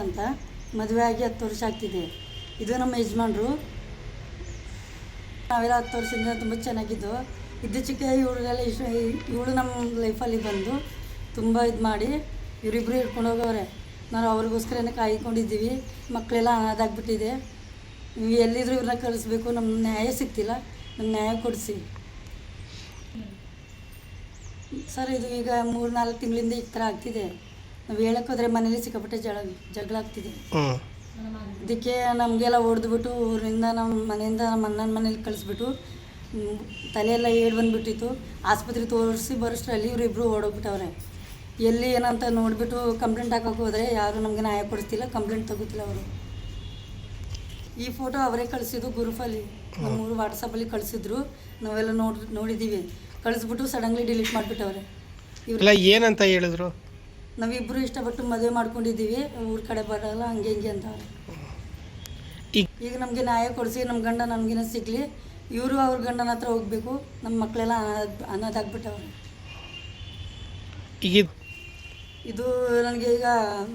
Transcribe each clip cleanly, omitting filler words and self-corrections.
ಅಂತ ಮದುವೆ ಆಗಿ 10 ವರ್ಷ ಆಗ್ತಿದೆ. ಇದು ನಮ್ಮ ಯಜಮಾನ್ರು. ನಾವೆಲ್ಲ 10 ವರ್ಷದಿಂದ ತುಂಬ ಚೆನ್ನಾಗಿದ್ದು. ಇತ್ತೀಚೆಗೆ ಇವಳೆಲ್ಲ ಇವಳು ನಮ್ಮ ಲೈಫಲ್ಲಿ ಬಂದು ತುಂಬ ಇದು ಮಾಡಿ ಇವರಿಬ್ಬರು ಹಿಡ್ಕೊಂಡು ಹೋಗವ್ರೆ. ನಾವು ಅವ್ರಿಗೋಸ್ಕರನೇ ಕಾಯ್ಕೊಂಡಿದ್ದೀವಿ. ಮಕ್ಕಳೆಲ್ಲ ಅನಾಥಾಗ್ಬಿಟ್ಟಿದೆ. ನೀವು ಎಲ್ಲಿದ್ರು ಇವ್ರನ್ನ ಕಳಿಸ್ಬೇಕು. ನಮ್ಮ ನ್ಯಾಯ ಸಿಗ್ತಿಲ್ಲ. ನಮ್ಮ ನ್ಯಾಯ ಕೊಡಿಸಿ ಸರ್. ಇದು ಈಗ 3-4 ತಿಂಗಳಿಂದ ಈ ಥರ ಆಗ್ತಿದೆ. ನಾವು ಹೇಳೋಕ್ಕೋದ್ರೆ ಮನೇಲಿ ಸಿಕ್ಕಾಪಟ್ಟೆ ಜಗಳ ಆಗ್ತಿದೆ. ಇದಕ್ಕೆ ನಮಗೆಲ್ಲ ಹೊಡೆದ್ಬಿಟ್ಟು ಊರಿಂದ ನಮ್ಮ ಮನೆಯಿಂದ ನಮ್ಮ ಅಣ್ಣನ ಮನೇಲಿ ಕಳಿಸ್ಬಿಟ್ಟು ತಲೆಯೆಲ್ಲ ಏಳು ಬಂದುಬಿಟ್ಟಿತ್ತು. ಆಸ್ಪತ್ರೆ ತೋರಿಸಿ ಬರೋಷ್ಟರಲ್ಲಿ ಇವರಿಬ್ಬರು ಓಡೋಗ್ಬಿಟ್ಟವ್ರೆ. ಎಲ್ಲಿ ಏನಂತ ನೋಡಿಬಿಟ್ಟು ಕಂಪ್ಲೇಂಟ್ ಹಾಕೋಕೆ ಹೋದರೆ ಯಾರು ನಮಗೆ ನ್ಯಾಯ ಕೊಡಿಸ್ತಿಲ್ಲ, ಕಂಪ್ಲೇಂಟ್ ತಗೋತಿಲ್ಲ ಅವರು. ಈ ಫೋಟೋ ಅವರೇ ಕಳಿಸಿದ್ದು ಗ್ರೂಪಲ್ಲಿ, ನಮ್ಮೂರು ವಾಟ್ಸಪ್ಪಲ್ಲಿ ಕಳಿಸಿದ್ರು. ನಾವೆಲ್ಲ ನೋಡಿದ್ದೀವಿ. ಕಳಿಸ್ಬಿಟ್ಟು ಸಡನ್ಲಿ ಡಿಲೀಟ್ ಮಾಡಿಬಿಟ್ಟವ್ರೆ. ಇವೆಲ್ಲ ಏನಂತ ಹೇಳಿದ್ರು? ನಾವಿಬ್ಬರು ಇಷ್ಟಪಟ್ಟು ಮದುವೆ ಮಾಡ್ಕೊಂಡಿದ್ದೀವಿ, ಊರ ಕಡೆ ಬರೋಲ್ಲ ಹಂಗೆ ಹಿಂಗೆ ಅಂತ. ಈಗ ನಮಗೆ ನ್ಯಾಯ ಕೊಡಿಸಿ ನಮ್ಮ ಗಂಡ ನಮಗಿನ ಸಿಗಲಿ. ಇವರು ಅವ್ರ ಗಂಡನ ಹತ್ರ ಹೋಗಬೇಕು. ನಮ್ಮ ಮಕ್ಕಳೆಲ್ಲ ಅನಾಥಾಗ್ಬಿಟ್ಟವ್ರೆ. ಇದು ನನಗೆ ಈಗ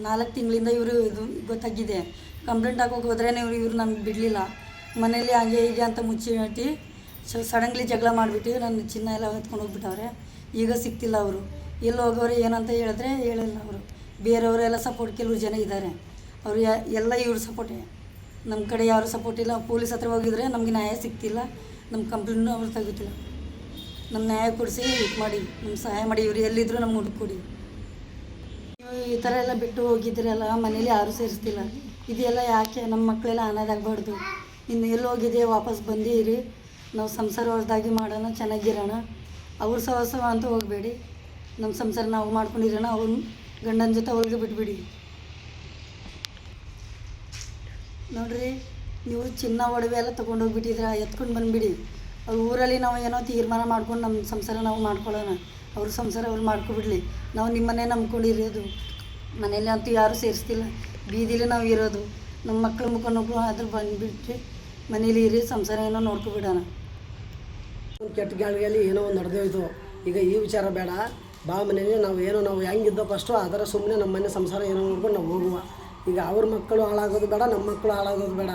4 ತಿಂಗಳಿಂದ ಇವರು ಇದು ಗೊತ್ತಾಗಿದೆ. ಕಂಪ್ಲೇಂಟ್ ಹಾಕೋಕೆ ಹೋದ್ರೆ ಇವರು ನಮ್ಗೆ ಬಿಡಲಿಲ್ಲ. ಮನೇಲಿ ಹಂಗೆ ಹೀಗೆ ಅಂತ ಮುಚ್ಚಿ ಸಡನ್ಲಿ ಜಗಳ ಮಾಡಿಬಿಟ್ಟು ನನ್ನ ಚಿನ್ನ ಎಲ್ಲ ಹೊತ್ಕೊಂಡು ಹೋಗ್ಬಿಟ್ಟವ್ರೆ. ಈಗ ಸಿಗ್ತಿಲ್ಲ ಅವರು. ಎಲ್ಲಿ ಹೋಗೋರು ಏನಂತ ಹೇಳಿದ್ರೆ ಹೇಳಿಲ್ಲ ಅವರು. ಬೇರೆಯವರೆಲ್ಲ ಸಪೋರ್ಟ್ ಕೆಲವರು ಜನ ಇದ್ದಾರೆ. ಅವರು ಎಲ್ಲ ಇವ್ರ ಸಪೋರ್ಟೇ. ನಮ್ಮ ಕಡೆ ಯಾರು ಸಪೋರ್ಟ್ ಇಲ್ಲ. ಪೊಲೀಸ್ ಹತ್ರ ಹೋಗಿದ್ರೆ ನಮಗೆ ನ್ಯಾಯ ಸಿಗ್ತಿಲ್ಲ. ನಮ್ಮ ಕಂಪ್ಲೇಂಟ್ನೂ ಅವ್ರು ತೆಗಿತಿಲ್ಲ. ನಮ್ಮ ನ್ಯಾಯ ಕೊಡಿಸಿ ಇದು ಮಾಡಿ ನಮ್ಮ ಸಹಾಯ ಮಾಡಿ. ಇವರು ಎಲ್ಲಿದ್ರು ನಮ್ಮ ಹುಡುಕೊಡಿ. ಈ ಥರ ಎಲ್ಲ ಬಿಟ್ಟು ಹೋಗಿದ್ರಲ್ಲ, ಮನೇಲಿ ಯಾರೂ ಸೇರಿಸ್ತಿಲ್ಲ. ಇದೆಲ್ಲ ಯಾಕೆ? ನಮ್ಮ ಮಕ್ಕಳೆಲ್ಲ ಅನಾಥಾಗಬಾರ್ದು. ಇನ್ನು ಎಲ್ಲಿ ಹೋಗಿದೆ ವಾಪಸ್ ಬಂದಿರಿ. ನಾವು ಸಂಸಾರ ಹೊಸದಾಗಿ ಮಾಡೋಣ, ಚೆನ್ನಾಗಿರೋಣ. ಅವ್ರ ಸಹವಾಸ ಅಂತ ಹೋಗಬೇಡಿ. ನಮ್ಮ ಸಂಸಾರ ನಾವು ಮಾಡ್ಕೊಂಡಿರೋಣ. ಅವ್ರು ಗಂಡನ ಜೊತೆ ಅವ್ರಿಗೆ ಬಿಟ್ಬಿಡಿ. ನೋಡಿರಿ, ನೀವು ಚಿನ್ನ ಒಡವೆ ಎಲ್ಲ ತೊಗೊಂಡೋಗ್ಬಿಟ್ಟಿದ್ರೆ ಎತ್ಕೊಂಡು ಬಂದುಬಿಡಿ. ಅವ್ರ ಊರಲ್ಲಿ ನಾವು ಏನೋ ತೀರ್ಮಾನ ಮಾಡ್ಕೊಂಡು ನಮ್ಮ ಸಂಸಾರ ನಾವು ಮಾಡ್ಕೊಳ್ಳೋಣ. ಅವ್ರ ಸಂಸಾರ ಅವ್ರು ಮಾಡ್ಕೊಬಿಡ್ಲಿ. ನಾವು ನಿಮ್ಮನ್ನೇ ನಂಬ್ಕೊಂಡಿರೋದು. ಮನೇಲಿ ಅಂತೂ ಯಾರೂ ಸೇರಿಸ್ತಿಲ್ಲ. ಬೀದಿಲಿ ನಾವು ಇರೋದು. ನಮ್ಮ ಮಕ್ಕಳು ಮುಖ ಅದ್ರ ಬಂದುಬಿಟ್ಟು ಮನೇಲಿ ಇರಿ, ಸಂಸಾರ ಏನೋ ನೋಡ್ಕೊಬಿಡೋಣ. ಕೆಟ್ಟ ಗಾಳಿಯಲ್ಲಿ ಏನೋ ಒಂದು ನಡೆದೋಯ್ತು. ಈಗ ಈ ವಿಚಾರ ಬೇಡ. ಬಾ ಮನೇಲಿ ನಾವು ಹೆಂಗಿದ್ದೋ ಫಸ್ಟು ಅದರ ಸುಮ್ಮನೆ ನಮ್ಮ ಮನೆ ಸಂಸಾರ ಏನೋ ನೋಡ್ಕೊಂಡು ನಾವು ಹೋಗುವ. ಈಗ ಅವ್ರ ಮಕ್ಕಳು ಹಾಳಾಗೋದು ಬೇಡ, ನಮ್ಮ ಮಕ್ಕಳು ಹಾಳಾಗೋದು ಬೇಡ.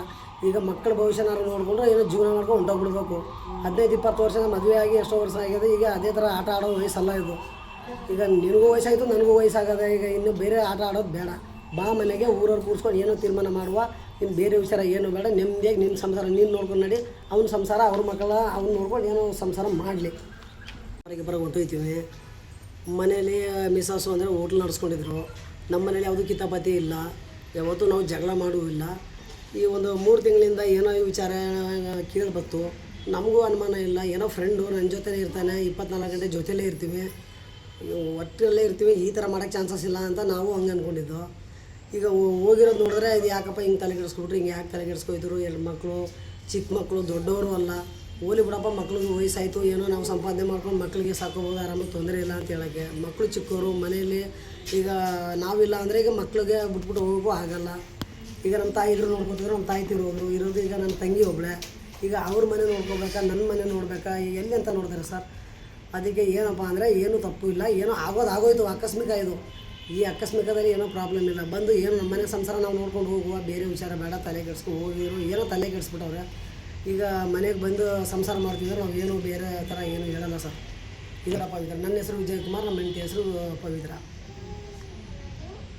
ಈಗ ಮಕ್ಕಳ ಭವಿಷ್ಯನಾರು ನೋಡಿಕೊಂಡ್ರೆ ಏನೋ ಜೀವನ ಮಾಡ್ಕೊಂಡು ಹೊಂಟೋಗ್ಬಿಡ್ಬೇಕು. 15-20 ವರ್ಷದ ಮದುವೆ ಆಗಿ ಎಷ್ಟೋ ವರ್ಷ ಆಗಿದೆ. ಈಗ ಅದೇ ಥರ ಆಟ ಆಡೋ ವಯಸ್ಸಲ್ಲ ಇದು. ಈಗ ನಿನಗೂ ವಯಸ್ಸಾಯಿತು, ನನಗೂ ವಯಸ್ಸಾಗದೆ. ಈಗ ಇನ್ನು ಬೇರೆ ಆಟ ಆಡೋದು ಬೇಡ. ಬಾ ಮನೆಗೆ ಊರವ್ರು ಕೂರಿಸ್ಕೊಂಡು ಏನೋ ತೀರ್ಮಾನ ಮಾಡುವ. ಇನ್ನು ಬೇರೆ ವಿಚಾರ ಏನು ಬೇಡ. ನೆಮ್ಮದಿಯಾಗಿ ನಿನ್ನ ಸಂಸಾರ ನೀನು ನೋಡ್ಕೊಂಡು ನಡಿ. ಅವ್ನ ಸಂಸಾರ ಅವ್ರ ಮಕ್ಕಳ ಅವ್ನು ನೋಡ್ಕೊಂಡು ಏನೋ ಸಂಸಾರ ಮಾಡಲಿ. ಹೊರಗೆ ಬರೋ ಹೊಂಟೋಯ್ತೀವಿ. ಮನೇಲಿ ಮಿಸಸ್ಸು ಅಂದರೆ ಹೋಟ್ಲ್ ನಡೆಸ್ಕೊಂಡಿದ್ರು. ನಮ್ಮ ಮನೇಲಿ ಯಾವುದೂ ಕಿತಾಪತಿ ಇಲ್ಲ. ಯಾವತ್ತೂ ನಾವು ಜಗಳ ಮಾಡುವಿಲ್ಲ. ಈ ಒಂದು 3 ತಿಂಗಳಿಂದ ಏನೋ ಈ ವಿಚಾರ ಕೇಳಿಬತ್ತು. ನಮಗೂ ಅನುಮಾನ ಇಲ್ಲ. ಏನೋ ಫ್ರೆಂಡು ನನ್ನ ಜೊತೆಲೇ ಇರ್ತಾನೆ. 24 ಗಂಟೆ ಜೊತೆಲೇ ಇರ್ತೀವಿ, ಒಟ್ಟಲ್ಲೇ ಇರ್ತೀವಿ. ಈ ಥರ ಮಾಡೋಕ್ಕೆ ಚಾನ್ಸಸ್ ಇಲ್ಲ ಅಂತ ನಾವು ಹಂಗೆ ಅಂದ್ಕೊಂಡಿದ್ದು. ಈಗ ಹೋಗಿರೋದು ನೋಡಿದ್ರೆ ಇದು ಯಾಕಪ್ಪ ಹಿಂಗೆ ತಲೆ ಕೆಡಿಸ್ಕೊಬಿಟ್ರು, ಹಿಂಗೆ ಯಾಕೆ ತಲೆ ಕೆಡಿಸ್ಕೊಯ್ತರು? ಎರಡು ಮಕ್ಕಳು, ಚಿಕ್ಕ ಮಕ್ಕಳು, ದೊಡ್ಡವರು ಅಲ್ಲ. ಹೋಲಿ ಬಿಡಪ್ಪ, ಮಕ್ಳಿಗೆ ವಯಸ್ಸಾಯಿತು, ಏನೋ ನಾವು ಸಂಪಾದನೆ ಮಾಡ್ಕೊಂಡು ಮಕ್ಕಳಿಗೆ ಸಾಕೋಬೋದು, ಆರಾಮಾಗಿ ತೊಂದರೆ ಇಲ್ಲ ಅಂತ ಹೇಳೋಕ್ಕೆ. ಮಕ್ಕಳು ಚಿಕ್ಕವರು ಮನೆಯಲ್ಲಿ. ಈಗ ನಾವಿಲ್ಲ ಅಂದರೆ ಈಗ ಮಕ್ಳಿಗೆ ಬಿಟ್ಬಿಟ್ಟು ಹೋಗೋಕ್ಕೂ ಆಗಲ್ಲ. ಈಗ ನಮ್ಮ ತಾಯಿ ಇದ್ರು ನೋಡ್ಕೊತಿದ್ರು, ನಮ್ಮ ತಾಯಿ ತಿರೋದ್ರು ಇರೋದು. ಈಗ ನನ್ನ ತಂಗಿ ಒಬ್ಬಳೆ. ಈಗ ಅವ್ರ ಮನೆ ನೋಡ್ಕೋಬೇಕಾ, ನನ್ನ ಮನೆ ನೋಡಬೇಕಾ, ಎಲ್ಲಿ ಅಂತ ನೋಡ್ತಾರೆ ಸರ್. ಅದಕ್ಕೆ ಏನಪ್ಪ ಅಂದರೆ ಏನೂ ತಪ್ಪು ಇಲ್ಲ. ಏನೋ ಆಗೋಯ್ತು, ಆಕಸ್ಮಿಕ ಇದು. ಈ ಆಕಸ್ಮಿಕದಲ್ಲಿ ಏನೋ ಪ್ರಾಬ್ಲಮ್ ಇಲ್ಲ. ಬಂದು ಏನು ನಮ್ಮ ಮನೆ ಸಂಸಾರ ನಾವು ನೋಡ್ಕೊಂಡು ಹೋಗುವ. ಬೇರೆ ವಿಚಾರ ಬೇಡ. ತಲೆ ಕೆಡಿಸ್ಕೊಂಡು ಹೋಗಿರೋ ಏನೋ ತಲೆ ಕೆಡಿಸ್ಬಿಟ್ಟವ್ರೆ. ಈಗ ಮನೆಗೆ ಬಂದು ಸಂಸಾರ ಮಾಡ್ತಿದ್ರೆ ನಾವು ಏನು ಬೇರೆ ಥರ ಏನು ಹೇಳಲ್ಲ ಸರ್. ಇದರಪ್ಪ ನನ್ನ ಹೆಸರು ವಿಜಯ್ ಕುಮಾರ್, ನಮ್ಮ ಹೆಂಡತಿ ಹೆಸರು ಪವಿತ್ರ.